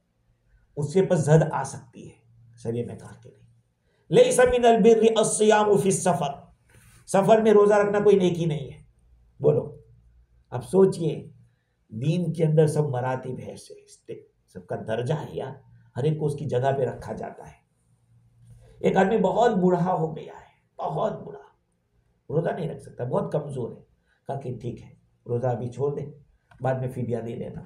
[SPEAKER 1] उससे पर जद आ सकती है। शरीयत में कहा कि नहीं, लैसा मिनल बिर्रि अस्सियामु फी सफर, सफर में रोजा रखना कोई नेकी नहीं है। बोलो, अब सोचिए, दीन के अंदर सब मरातिब है, सबका दर्जा है यार, हर एक को उसकी जगह पे रखा जाता है। एक आदमी बहुत बूढ़ा हो गया है, बहुत बूढ़ा, रोजा नहीं रख सकता, बहुत कमजोर है। कहा कि ठीक है, रोजा अभी छोड़ दे, बाद में फिदिया दे देना।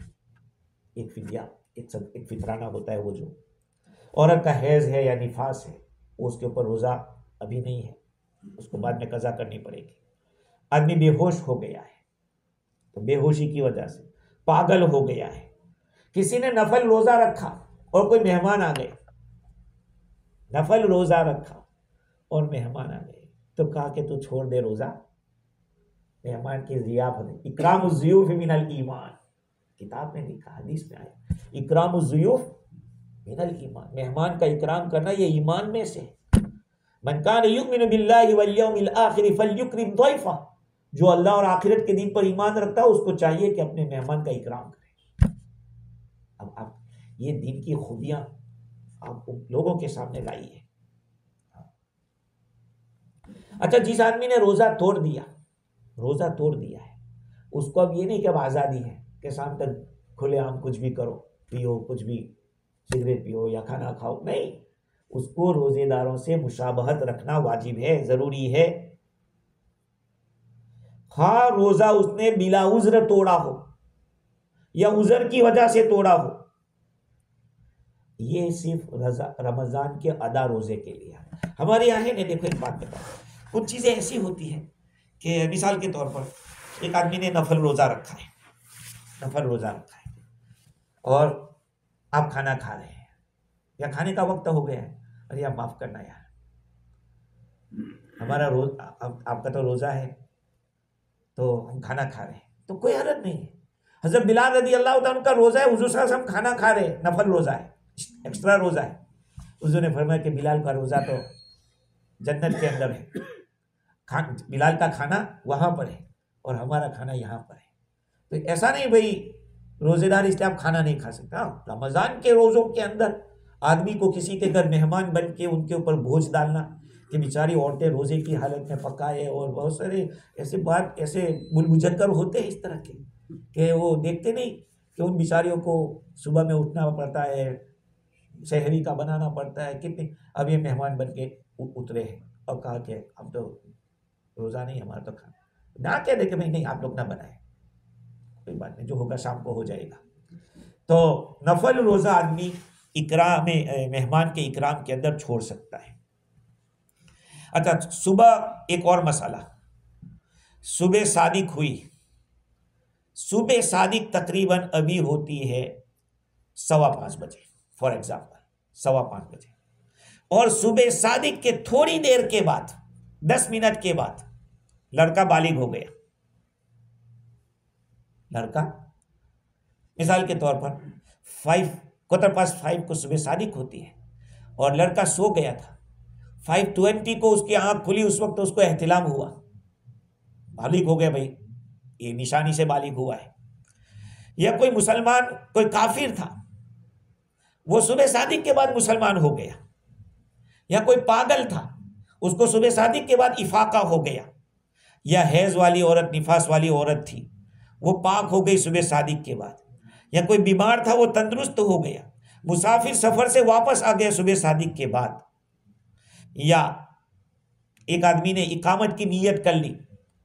[SPEAKER 1] एक फिदिया, एक फितराना होता है, वो जो औरत का हैज है या निफास है, वो उसके ऊपर रोजा अभी नहीं है, उसको बाद में कज़ा करनी पड़ेगी। आदमी बेहोश हो गया है, तो बेहोशी की वजह से पागल हो गया है, किसी ने नफल रोजा रखा और कोई मेहमान आ गए, नफल रोजा रखा और मेहमान आ गए, तो कहा कि तू छोड़ दे रोजा, मेहमान की जियाफत, इकराम ज़ुयूफ मिनल ईमान, किताब में लिखा, हदीस में आया, इकराम ज़ुयूफ मिनल ईमान, मेहमान का इकराम करना ये ईमान में से। मन कान युमिनु बिल्लाहि वल यौमिल आखिर फल्युक्रिम ज़ैफ़ा, जो अल्लाह और आखिरत के दिन पर ईमान रखता है उसको चाहिए कि अपने मेहमान का इकराम करे। अब आप ये दिन की खूबियां आप लोगों के सामने लाई है। अच्छा, जिस आदमी ने रोजा तोड़ दिया, रोजा तोड़ दिया है, उसको अब ये नहीं कि अब आज़ादी है कि शाम तक खुलेआम कुछ भी करो, पियो, कुछ भी सिगरेट पियो या खाना खाओ, नहीं, उसको रोजेदारों से मुशाबहत रखना वाजिब है, जरूरी है। हाँ, रोजा उसने बिला उज्र तोड़ा हो या उज्र की वजह से तोड़ा हो, ये सिर्फ रमजान के अदा रोजे के लिए। हमारे यहाँ है, देखो एक बात बताओ, कुछ चीजें ऐसी होती हैं कि मिसाल के तौर पर एक आदमी ने नफल रोजा रखा है, नफल रोजा रखा है, और आप खाना खा रहे हैं या खाने का वक्त हो गया है, अरे आप माफ करना यार, हमारा रोज आपका तो रोजा है, तो हम खाना खा रहे हैं, तो कोई हरज नहीं है। हज़रत बिलाल रज़ी अल्लाह तआला का रोजा है, हुज़ूर सल्लल्लाहु अलैहि वसल्लम खाना खा रहे हैं, नफल रोजा है, एक्स्ट्रा रोजा है। हुज़ूर ने फरमाया कि बिलाल का रोजा तो जन्नत के अंदर है, बिलाल का खाना वहां पर है और हमारा खाना यहाँ पर है। तो ऐसा नहीं भाई रोजेदार इसलिए आप खाना नहीं खा सकता। रमजान के रोजों के अंदर आदमी को किसी के घर मेहमान बन के उनके ऊपर बोझ डालना कि बेचारी औरतें रोजे की हालत में पकाए, और बहुत सारे ऐसे बुलबुझक्कर होते हैं इस तरह के कि वो देखते नहीं कि उन बेचारियों को सुबह में उठना पड़ता है, शहरी का बनाना पड़ता है, कितने, अब ये मेहमान बन के उतरे हैं और कहा कि अब तो रोज़ा नहीं, हमारा तो खाना, ना कह दे कि भाई नहीं आप लोग ना बनाए, कोई बात नहीं, जो होगा शाम को हो जाएगा। तो नफल रोज़ा आदमी इकराम में मेहमान के इकराम के अंदर छोड़ सकता है। अच्छा, सुबह एक और मसाला, सुबह सादिक हुई, सुबह सादिक तकरीबन अभी होती है 5:15 बजे, फॉर एग्जाम्पल 5:15 बजे, और सुबह सादिक के थोड़ी देर के बाद 10 मिनट के बाद लड़का बालिग हो गया। लड़का मिसाल के तौर पर 5:15 को सुबह सादिक होती है और लड़का सो गया था, 5:20 को उसकी आंख खुली, उस वक्त उसको एहतिलाम हुआ, बालिग हो गया भाई, ये निशानी से बालिग हुआ है। या कोई मुसलमान, कोई काफिर था, वो सुबह सादिक के बाद मुसलमान हो गया, या कोई पागल था, उसको सुबह सादिक के बाद इफाका हो गया, या हैज वाली औरत, निफास वाली औरत थी, वो पाक हो गई सुबह सादिक के बाद, या कोई बीमार था वो तंदुरुस्त हो गया, मुसाफिर सफर से वापस आ गया सुबह सादिक के बाद, या एक आदमी ने इकामत की नीयत कर ली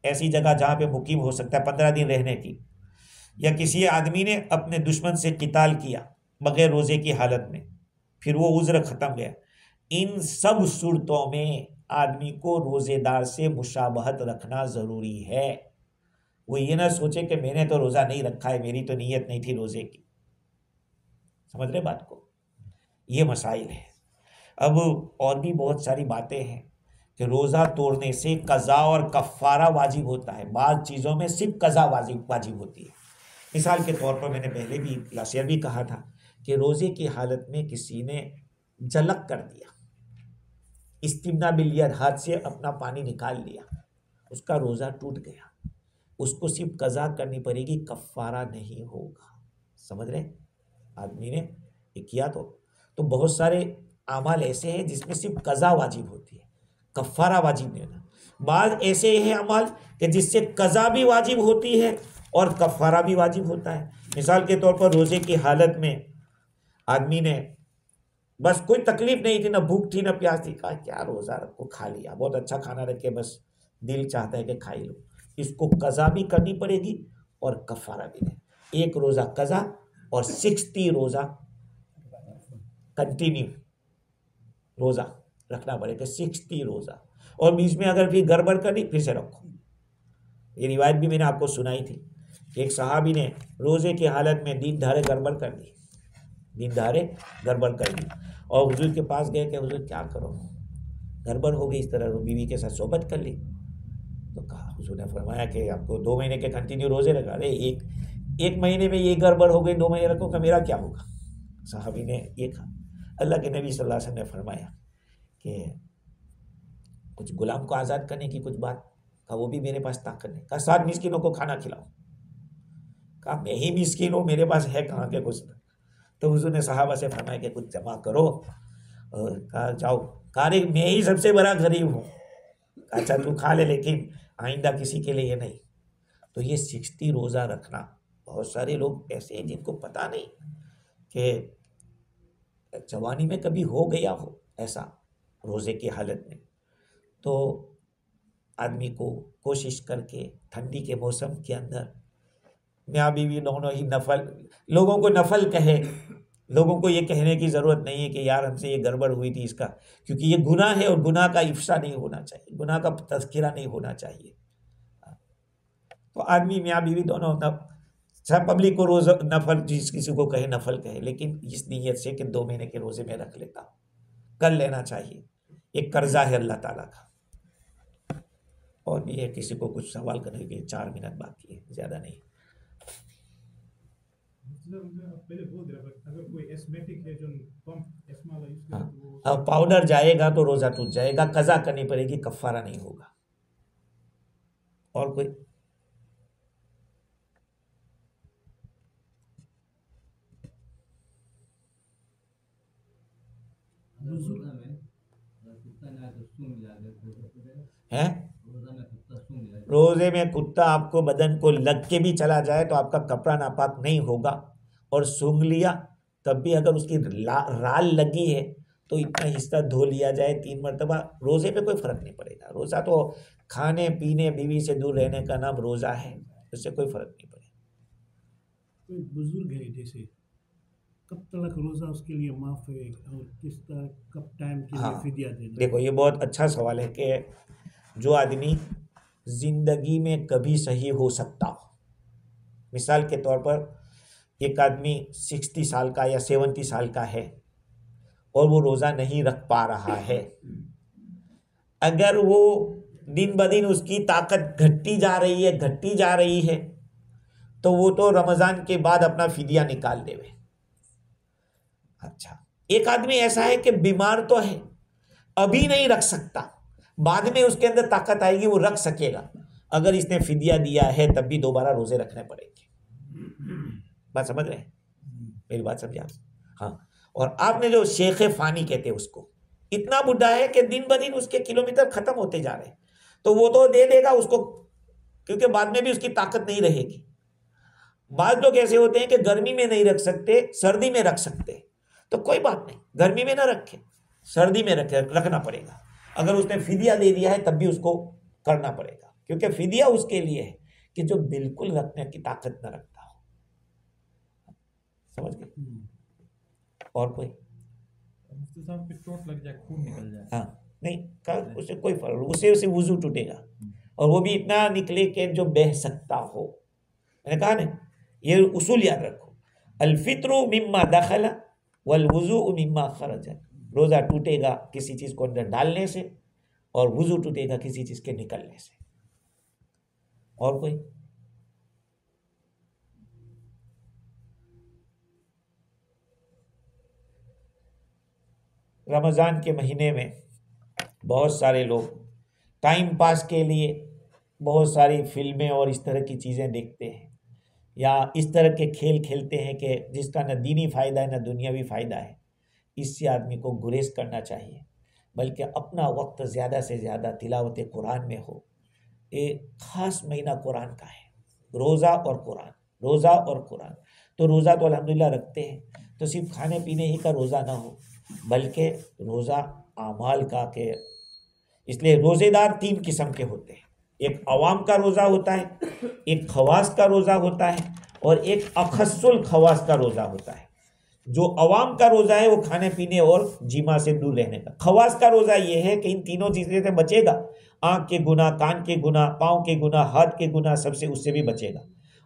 [SPEAKER 1] ऐसी जगह जहां पे मुकीम हो सकता है 15 दिन रहने की, या किसी आदमी ने अपने दुश्मन से किताल किया बगैर रोजे की हालत में, फिर वो उज़्र खत्म गया। इन सब सूरतों में आदमी को रोजेदार से मुशाबहत रखना जरूरी है। वो ये ना सोचे कि मैंने तो रोजा नहीं रखा है, मेरी तो नीयत नहीं थी रोजे की। समझ रहे बात को? ये मसाइल है। अब और भी बहुत सारी बातें हैं कि रोज़ा तोड़ने से कज़ा और कफ़ारा वाजिब होता है, बाज़ चीज़ों में सिर्फ कज़ा वाजिब होती है। मिसाल के तौर पर मैंने पहले भी लास्ट ईयर भी कहा था कि रोज़े की हालत में किसी ने जलक कर दिया, इस्तिम्ना बिल-यद, हाथ से अपना पानी निकाल लिया, उसका रोज़ा टूट गया, उसको सिर्फ कज़ा करनी पड़ेगी, कफ़ारा नहीं होगा। समझ रहे? आदमी ने ये किया तो बहुत सारे अमाल ऐसे हैं जिसमें सिर्फ कज़ा वाजिब होती है, कफ़ारा वाजिब नहीं होता। बाद ऐसे हैं अमाल कि जिससे कज़ा भी वाजिब होती है और कफ़ारा भी वाजिब होता है। मिसाल के तौर पर रोज़े की हालत में आदमी ने बस कोई तकलीफ नहीं थी, ना भूख थी ना प्यास थी, कहा क्या रोज़ा रखो, खा लिया, बहुत अच्छा खाना रखे, बस दिल चाहता है कि खा ही लो। इसको कज़ा भी करनी पड़ेगी और कफ़ारा भी नहीं। एक रोज़ा कज़ा और 60 रोज़ा कंटिन्यू रोज़ा रखना पड़ेगा, 60 रोज़ा। और बीच में अगर फिर गड़बड़ करी फिर से रखो। ये रिवायत भी मैंने आपको सुनाई थी कि एक सहाबी ने रोज़े की हालत में दिन दहाड़े गड़बड़ कर दी, दिन दहाड़े गड़बड़ कर दी और हुजूर के पास गए कि हुजूर क्या करो, गड़बड़ हो गई, इस तरह बीवी के साथ सोबत कर ली। तो कहा, हुजूर ने फरमाया कि आपको 2 महीने के कंटिन्यू रोज़े रखा, अरे एक महीने में ये गड़बड़ हो गई, 2 महीने रखो का मेरा क्या होगा। सहाबी ने ये कहा। अल्लाह के नबी सल्लल्लाहु अलैहि वसल्लम ने फरमाया कि कुछ गुलाम को आज़ाद करने की कुछ बात, कहा वो भी मेरे पास ताकत नहीं, कहा 7 मिस्किनों को खाना खिलाओ, कहा मैं ही मिस्किन हूँ, मेरे पास है कहाँ के कुछ। तो हुजूर ने सहाबा से फरमाया कि कुछ जमा करो, और कहा जाओ, कहा मैं ही सबसे बड़ा गरीब हूँ, अच्छा तू खा ले लेकिन आइंदा किसी के लिए नहीं। तो ये 60 रोज़ा रखना, बहुत सारे लोग ऐसे हैं जिनको पता नहीं कि जवानी में कभी हो गया हो ऐसा रोज़े की हालत में, तो आदमी को कोशिश करके ठंडी के मौसम के अंदर मियाँ बीवी दोनों ही नफल, लोगों को नफल कहे, लोगों को ये कहने की ज़रूरत नहीं है कि यार हमसे ये गड़बड़ हुई थी इसका, क्योंकि ये गुनाह है और गुनाह का इफ्शा नहीं होना चाहिए, गुनाह का तज़किरा नहीं होना चाहिए। तो आदमी मियाँ बीवी दोनों सब पब्लिक को रोज़ नफल, जिस किसी को कहे नफल कहे, लेकिन इस नीयत से कि 2 महीने के रोज़े में रख लेता हूँ, कर लेना चाहिए, एक कर्जा है अल्लाह ताला का। और भी है, किसी को कुछ सवाल करने के लिए 4 मिनट बाकी है, ज़्यादा नहीं।
[SPEAKER 3] पहले बोल दिया, अगर कोई एस्मेटिक है जो पंप एस्मा वाला यूज
[SPEAKER 1] हाँ,
[SPEAKER 3] करे तो वो
[SPEAKER 1] अब पाउडर जाएगा तो रोज़ा टूट जाएगा, कज़ा करनी पड़ेगी, कफ़ारा नहीं होगा। और कोई?
[SPEAKER 5] रोज़ा में कुत्ता ना तो सूंघ लिया
[SPEAKER 1] है
[SPEAKER 5] रोज़ा में कुत्ता सूंघ लिया
[SPEAKER 1] रोज़े में कुत्ता आपको बदन को लग के भी चला जाए तो आपका कपड़ा नापाक नहीं होगा, और सूंघ लिया तब भी अगर उसकी राल लगी है तो इतना हिस्सा धो लिया जाए 3 मरतबा, रोज़े पे कोई फ़र्क नहीं पड़ेगा। रोज़ा तो खाने पीने बीवी से दूर रहने का नाम रोज़ा है, उससे कोई फ़र्क नहीं पड़ेगा।
[SPEAKER 3] कोई बुजुर्ग है जैसे, कब तक रोज़ा उसके लिए माफ़ है और किस तरह कब टाइम के लिए
[SPEAKER 1] हाँ,
[SPEAKER 3] फिदिया देना?
[SPEAKER 1] देखो ये बहुत अच्छा सवाल है कि जो आदमी ज़िंदगी में कभी सही हो सकता हो, मिसाल के तौर पर एक आदमी 60 साल का या 70 साल का है और वो रोज़ा नहीं रख पा रहा है, अगर वो दिन ब दिन उसकी ताकत घटती जा रही है तो वो तो रमज़ान के बाद अपना फिदिया निकाल देवे। अच्छा, एक आदमी ऐसा है कि बीमार तो है, अभी नहीं रख सकता, बाद में उसके अंदर ताकत आएगी, वो रख सकेगा, अगर इसने फिदिया दिया है तब भी दोबारा रोज़े रखने पड़ेंगे। बात समझ रहे हैं? मेरी बात समझे आप? हाँ। और आपने जो शेख फ़ानी कहते हैं उसको, इतना बुढ़ा है कि दिन ब दिन उसके किलोमीटर ख़त्म होते जा रहे हैं, तो वो तो दे देगा उसको, क्योंकि बाद में भी उसकी ताकत नहीं रहेगी। बाद लोग ऐसे होते हैं कि गर्मी में नहीं रख सकते, सर्दी में रख सकते, तो कोई बात नहीं, गर्मी में ना रखे, सर्दी में रखना पड़ेगा। अगर उसने फिदिया दे दिया है तब भी उसको करना पड़ेगा, क्योंकि फिदिया उसके लिए है कि जो बिल्कुल रखने की ताकत न रखता हो। समझ गए? और कोई?
[SPEAKER 6] मुफ्ती साहब पे चोट लग जाए, खून निकल जाए,
[SPEAKER 1] हाँ, नहीं, उससे कोई फर्क, उससे वुजू टूटेगा, और वो भी इतना निकले कि जो बह सकता हो। मैंने कहा ना, ये उसूल याद रखो, अल-फित्रु मिम्मा दखला वल वुजू मिम्मा खरजा। रोज़ा टूटेगा किसी चीज़ को अंदर डालने से, और वुजू टूटेगा किसी चीज़ के निकलने से। और कोई? रमज़ान के महीने में बहुत सारे लोग टाइम पास के लिए बहुत सारी फिल्में और इस तरह की चीज़ें देखते हैं, या इस तरह के खेल खेलते हैं कि जिसका न दीनी फ़ायदा है न दुनियावी फ़ायदा है, इससे आदमी को गुरेज करना चाहिए, बल्कि अपना वक्त ज़्यादा से ज़्यादा तिलावत कुरान में हो। एक ख़ास महीना कुरान का है, रोज़ा और कुरान, रोज़ा और कुरान। तो रोज़ा तो अल्हम्दुलिल्लाह रखते हैं, तो सिर्फ खाने पीने ही का रोज़ा ना हो, बल्कि रोज़ा आमाल का के। इसलिए रोज़ेदार 3 किस्म के होते हैं, एक अवाम का रोज़ा होता है, एक खवास का रोज़ा होता है, और एक अखस्सुल खवास का रोज़ा होता है। जो अवाम का रोज़ा है वो खाने पीने और जीमा से दूर रहने का। खवास का रोज़ा ये है कि इन तीनों चीज़ें से बचेगा, आँख के गुनाह, कान के गुनाह, पाँव के गुनाह, हाथ के गुनाह, सबसे उससे भी बचेगा।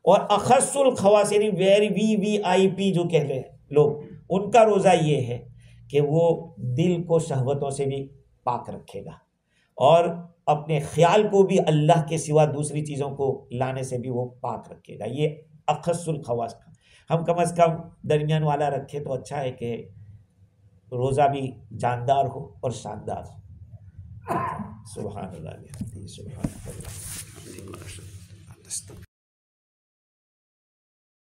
[SPEAKER 1] और अखस्सुल खवास यानी वेरी VIP जो कह रहे हैं लोग, उनका रोज़ा ये है कि वो दिल को शहवतों से भी पाक रखेगा और अपने ख्याल को भी अल्लाह के सिवा दूसरी चीज़ों को लाने से भी वो पाक रखेगा। ये अखस्सुल खवास का हम कम से कम दरमियान वाला रखें तो अच्छा है कि रोज़ा भी जानदार हो और शानदार हो। सुभान अल्लाह।